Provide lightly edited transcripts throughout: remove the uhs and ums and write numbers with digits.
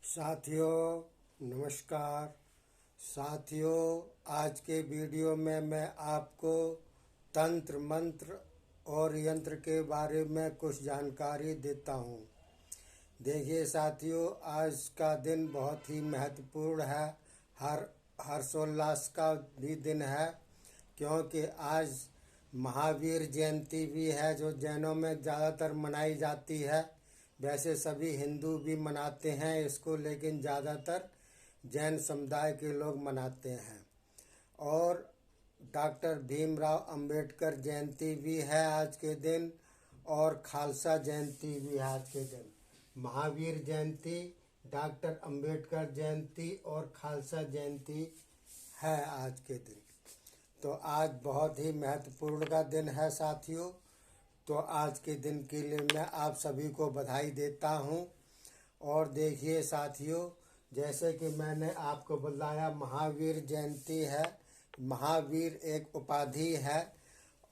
साथियों नमस्कार। साथियों, आज के वीडियो में मैं आपको तंत्र मंत्र और यंत्र के बारे में कुछ जानकारी देता हूँ। देखिए साथियों, आज का दिन बहुत ही महत्वपूर्ण है। हर्षोल्लास का भी दिन है, क्योंकि आज महावीर जयंती भी है, जो जैनों में ज़्यादातर मनाई जाती है। वैसे सभी हिंदू भी मनाते हैं इसको, लेकिन ज़्यादातर जैन समुदाय के लोग मनाते हैं। और डॉक्टर भीमराव अंबेडकर जयंती भी है आज के दिन, और खालसा जयंती भी है आज के दिन। महावीर जयंती, डॉक्टर अंबेडकर जयंती और खालसा जयंती है आज के दिन। तो आज बहुत ही महत्वपूर्ण का दिन है साथियों। तो आज के दिन के लिए मैं आप सभी को बधाई देता हूं। और देखिए साथियों, जैसे कि मैंने आपको बताया, महावीर जयंती है। महावीर एक उपाधि है।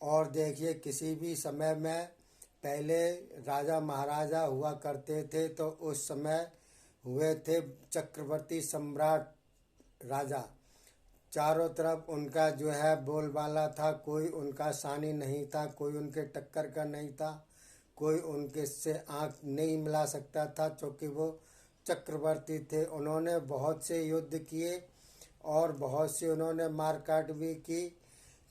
और देखिए, किसी भी समय में पहले राजा महाराजा हुआ करते थे, तो उस समय हुए थे चक्रवर्ती सम्राट राजा। चारों तरफ उनका जो है बोलबाला था, कोई उनका सानी नहीं था, कोई उनके टक्कर का नहीं था, कोई उनके से आंख नहीं मिला सकता था, क्योंकि वो चक्रवर्ती थे। उन्होंने बहुत से युद्ध किए और बहुत से उन्होंने मारकाट भी की,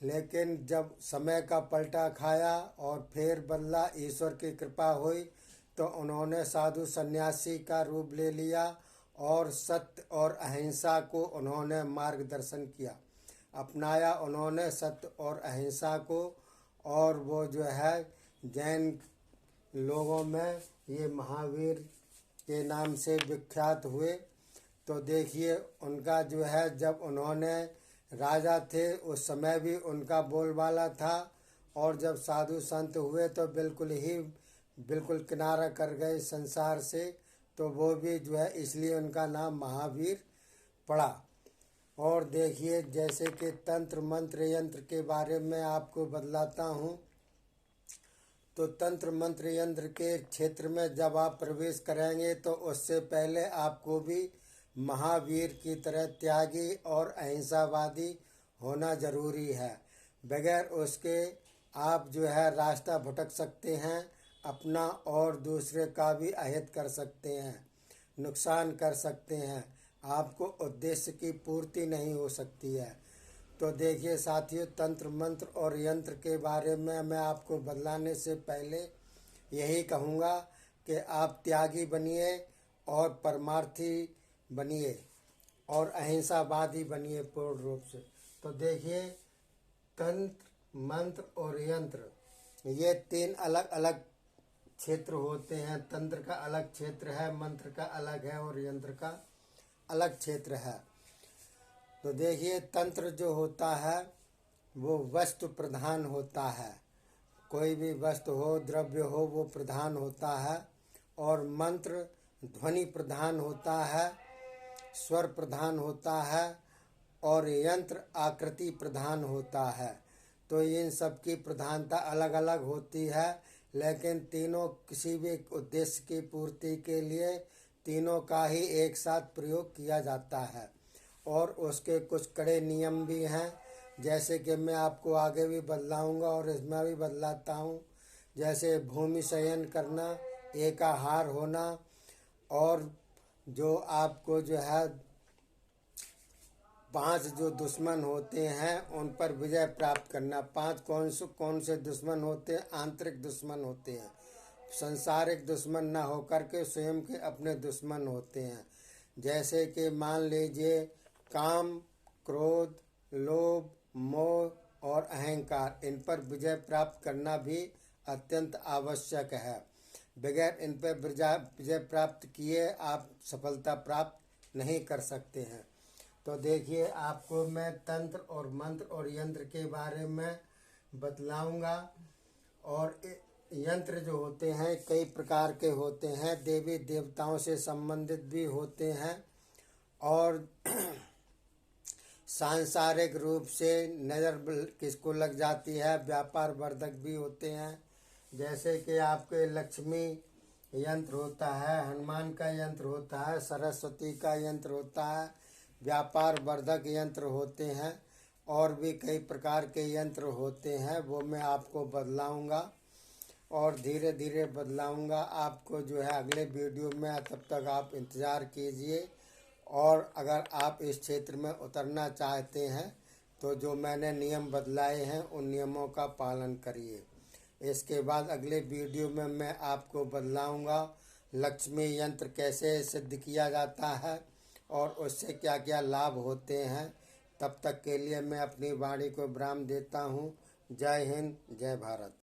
लेकिन जब समय का पलटा खाया और फिर बदला, ईश्वर की कृपा हुई, तो उन्होंने साधु सन्यासी का रूप ले लिया और सत्य और अहिंसा को उन्होंने मार्गदर्शन किया, अपनाया उन्होंने सत्य और अहिंसा को। और वो जो है जैन लोगों में ये महावीर के नाम से विख्यात हुए। तो देखिए, उनका जो है, जब उन्होंने राजा थे उस समय भी उनका बोलबाला था, और जब साधु संत हुए तो बिल्कुल किनारा कर गए संसार से। तो वो भी जो है, इसलिए उनका नाम महावीर पड़ा। और देखिए, जैसे कि तंत्र मंत्र यंत्र के बारे में आपको बतलाता हूँ। तो तंत्र मंत्र यंत्र के क्षेत्र में जब आप प्रवेश करेंगे, तो उससे पहले आपको भी महावीर की तरह त्यागी और अहिंसावादी होना जरूरी है। बगैर उसके आप जो है रास्ता भटक सकते हैं, अपना और दूसरे का भी अहित कर सकते हैं, नुकसान कर सकते हैं, आपको उद्देश्य की पूर्ति नहीं हो सकती है। तो देखिए साथियों, तंत्र मंत्र और यंत्र के बारे में मैं आपको बतलाने से पहले यही कहूँगा कि आप त्यागी बनिए और परमार्थी बनिए और अहिंसावादी बनिए पूर्ण रूप से। तो देखिए, तंत्र मंत्र और यंत्र, ये तीन अलग अलग क्षेत्र होते हैं। तंत्र का अलग क्षेत्र है, मंत्र का अलग है और यंत्र का अलग क्षेत्र है। तो देखिए, तंत्र जो होता है वो वस्तु प्रधान होता है। कोई भी वस्तु हो, द्रव्य हो, वो प्रधान होता है। और मंत्र ध्वनि प्रधान होता है, स्वर प्रधान होता है। और यंत्र आकृति प्रधान होता है। तो इन सब की प्रधानता अलग अलग होती है, लेकिन तीनों किसी भी उद्देश्य की पूर्ति के लिए तीनों का ही एक साथ प्रयोग किया जाता है। और उसके कुछ कड़े नियम भी हैं, जैसे कि मैं आपको आगे भी बतलाऊंगा और इसमें भी बतलाता हूँ। जैसे भूमि शयन करना, एकाहार होना, और जो आपको जो है 5 जो दुश्मन होते हैं उन पर विजय प्राप्त करना। 5 कौन से दुश्मन होते हैं? आंतरिक दुश्मन होते हैं, संसारिक दुश्मन ना होकर के स्वयं के अपने दुश्मन होते हैं। जैसे कि मान लीजिए काम, क्रोध, लोभ, मोह और अहंकार, इन पर विजय प्राप्त करना भी अत्यंत आवश्यक है। बगैर इन पर विजय प्राप्त किए आप सफलता प्राप्त नहीं कर सकते हैं। तो देखिए, आपको मैं तंत्र और मंत्र और यंत्र के बारे में बतलाऊंगा। और यंत्र जो होते हैं कई प्रकार के होते हैं, देवी देवताओं से संबंधित भी होते हैं, और सांसारिक रूप से नज़र किसको लग जाती है, व्यापार वर्धक भी होते हैं। जैसे कि आपके लक्ष्मी यंत्र होता है, हनुमान का यंत्र होता है, सरस्वती का यंत्र होता है, व्यापार वर्धक यंत्र होते हैं और भी कई प्रकार के यंत्र होते हैं। वो मैं आपको बतलाऊंगा और धीरे धीरे बदलाऊंगा आपको जो है अगले वीडियो में। तब तक आप इंतज़ार कीजिए और अगर आप इस क्षेत्र में उतरना चाहते हैं तो जो मैंने नियम बदलाए हैं उन नियमों का पालन करिए। इसके बाद अगले वीडियो में मैं आपको बदलाऊंगा लक्ष्मी यंत्र कैसे सिद्ध किया जाता है और उससे क्या क्या लाभ होते हैं। तब तक के लिए मैं अपनी वाणी को विराम देता हूँ। जय हिंद, जय भारत।